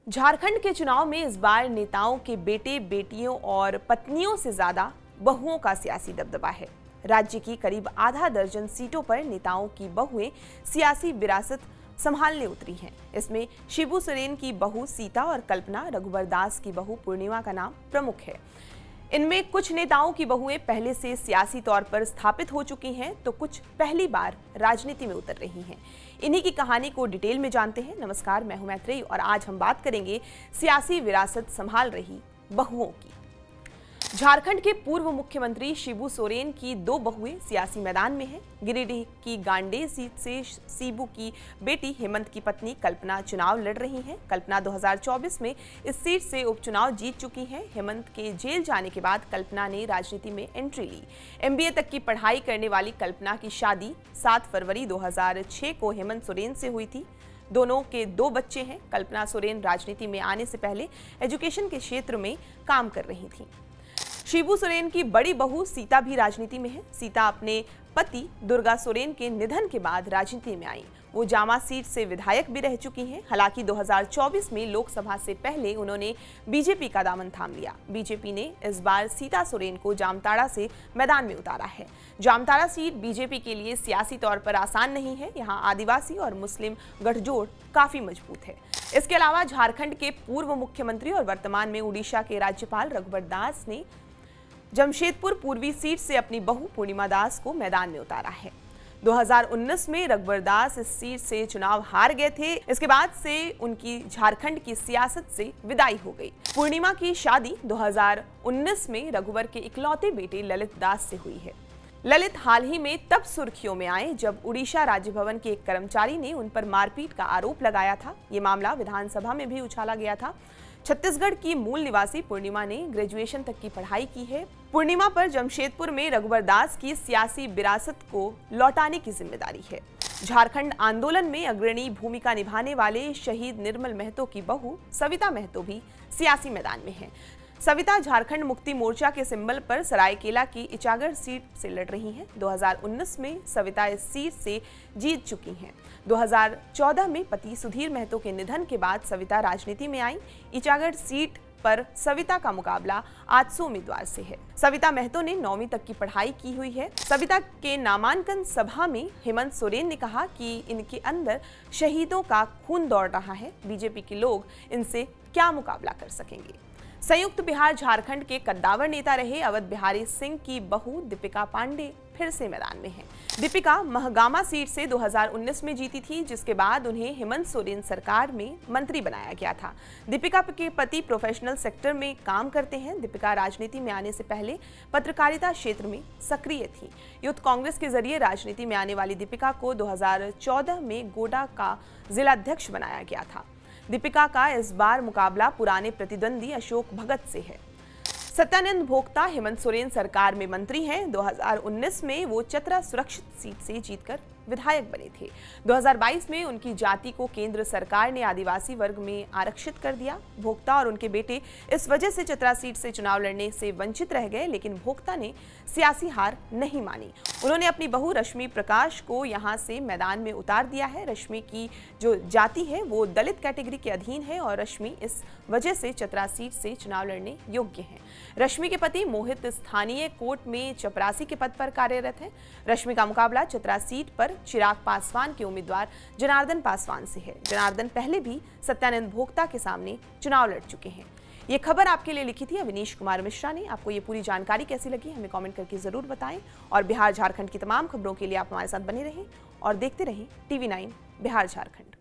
झारखंड के चुनाव में इस बार नेताओं के बेटे बेटियों और पत्नियों से ज्यादा बहुओं का सियासी दबदबा है। राज्य की करीब आधा दर्जन सीटों पर नेताओं की बहुएं सियासी विरासत संभालने उतरी हैं। इसमें शिबू सोरेन की बहू सीता और कल्पना, रघुवर दास की बहू पूर्णिमा का नाम प्रमुख है। इनमें कुछ नेताओं की बहुएं पहले से सियासी तौर पर स्थापित हो चुकी हैं, तो कुछ पहली बार राजनीति में उतर रही हैं। इन्हीं की कहानी को डिटेल में जानते हैं। नमस्कार, मैं हूं मैत्रेयी और आज हम बात करेंगे सियासी विरासत संभाल रही बहुओं की। झारखंड के पूर्व मुख्यमंत्री शिबू सोरेन की दो बहुएं सियासी मैदान में हैं। गिरिडीह की गांडेय सीट से शिबू की बेटी हेमंत की पत्नी कल्पना चुनाव लड़ रही हैं। कल्पना 2024 में इस सीट से उपचुनाव जीत चुकी हैं। हेमंत के जेल जाने के बाद कल्पना ने राजनीति में एंट्री ली। MBA तक की पढ़ाई करने वाली कल्पना की शादी 7 फरवरी 2006 को हेमंत सोरेन से हुई थी। दोनों के 2 बच्चे हैं। कल्पना सोरेन राजनीति में आने से पहले एजुकेशन के क्षेत्र में काम कर रही थी। शिबू सोरेन की बड़ी बहू सीता भी राजनीति में है। सीता अपने पति दुर्गा सोरेन के निधन के बाद राजनीति में आई। वो जामा सीट से विधायक भी रह चुकी हैं। हालांकि 2024 में लोकसभा से पहले उन्होंने बीजेपी का दामन थाम लिया। बीजेपी ने इस बार सीता सोरेन को जामताड़ा से मैदान में उतारा है। जामताड़ा सीट बीजेपी के लिए सियासी तौर पर आसान नहीं है। यहाँ आदिवासी और मुस्लिम गठजोड़ काफी मजबूत है। इसके अलावा झारखंड के पूर्व मुख्यमंत्री और वर्तमान में उड़ीसा के राज्यपाल रघुवर दास ने जमशेदपुर पूर्वी सीट से अपनी बहू पूर्णिमा दास को मैदान में उतारा है। 2019 में रघुवर दास इस सीट से चुनाव हार गए थे। इसके बाद से उनकी झारखंड की सियासत से विदाई हो गई। पूर्णिमा की शादी 2019 में रघुवर के इकलौते बेटे ललित दास से हुई है। ललित हाल ही में तब सुर्खियों में आए जब उड़ीसा राज्य भवन के एक कर्मचारी ने उन पर मारपीट का आरोप लगाया था। ये मामला विधानसभा में भी उछाला गया था। छत्तीसगढ़ की मूल निवासी पूर्णिमा ने ग्रेजुएशन तक की पढ़ाई की है। पूर्णिमा पर जमशेदपुर में रघुवर दास की सियासी विरासत को लौटाने की जिम्मेदारी है। झारखंड आंदोलन में अग्रणी भूमिका निभाने वाले शहीद निर्मल महतो की बहू सविता महतो भी सियासी मैदान में है। सविता झारखंड मुक्ति मोर्चा के सिंबल पर सरायकेला की इचागढ़ सीट से लड़ रही हैं। 2019 में सविता इस सीट से जीत चुकी हैं। 2014 में पति सुधीर महतो के निधन के बाद सविता राजनीति में आई। इचागढ़ सीट पर सविता का मुकाबला 800 उम्मीदवार से है। सविता महतो ने 9वीं तक की पढ़ाई की हुई है। सविता के नामांकन सभा में हेमंत सोरेन ने कहा कि इनके अंदर शहीदों का खून दौड़ रहा है। बीजेपी के लोग इनसे क्या मुकाबला कर सकेंगे। संयुक्त बिहार झारखंड के कद्दावर नेता रहे अवध बिहारी सिंह की बहू दीपिका पांडे फिर से मैदान में हैं। दीपिका महगामा सीट से 2019 में जीती थी, जिसके बाद उन्हें हेमंत सोरेन सरकार में मंत्री बनाया गया था। दीपिका के पति प्रोफेशनल सेक्टर में काम करते हैं। दीपिका राजनीति में आने से पहले पत्रकारिता क्षेत्र में सक्रिय थी। यूथ कांग्रेस के जरिए राजनीति में आने वाली दीपिका को 2014 में गोड्डा का जिलाध्यक्ष बनाया गया था। दीपिका का इस बार मुकाबला पुराने प्रतिद्वंदी अशोक भगत से है। सत्यानंद भोक्ता हेमंत सोरेन सरकार में मंत्री हैं। 2019 में वो चतरा सुरक्षित सीट से जीतकर विधायक बने थे। 2022 में उनकी जाति को केंद्र सरकार ने आदिवासी वर्ग में आरक्षित कर दिया। भोक्ता और उनके बेटे इस वजह से चतरा सीट से चुनाव लड़ने से वंचित रह गए, लेकिन भोक्ता ने सियासी हार नहीं मानी। उन्होंने अपनी बहू रश्मि प्रकाश को यहां से मैदान में उतार दिया है। रश्मि की जो जाति है वो दलित कैटेगरी के अधीन है और रश्मि इस वजह से चतरा सीट से चुनाव लड़ने योग्य हैं। रश्मि के पति मोहित स्थानीय कोर्ट में चपरासी के पद पर कार्यरत है। रश्मि का मुकाबला चतरा सीट पर चिराग पासवान के उम्मीदवार जनार्दन पासवान से है। जनार्दन पहले भी सत्यानंद भोक्ता के सामने चुनाव लड़ चुके हैं। ये खबर आपके लिए लिखी थी अविनीश कुमार मिश्रा ने। आपको ये पूरी जानकारी कैसी लगी हमें कमेंट करके जरूर बताएं और बिहार झारखंड की तमाम खबरों के लिए आप हमारे साथ बने रहें और देखते रहें TV9 बिहार झारखंड।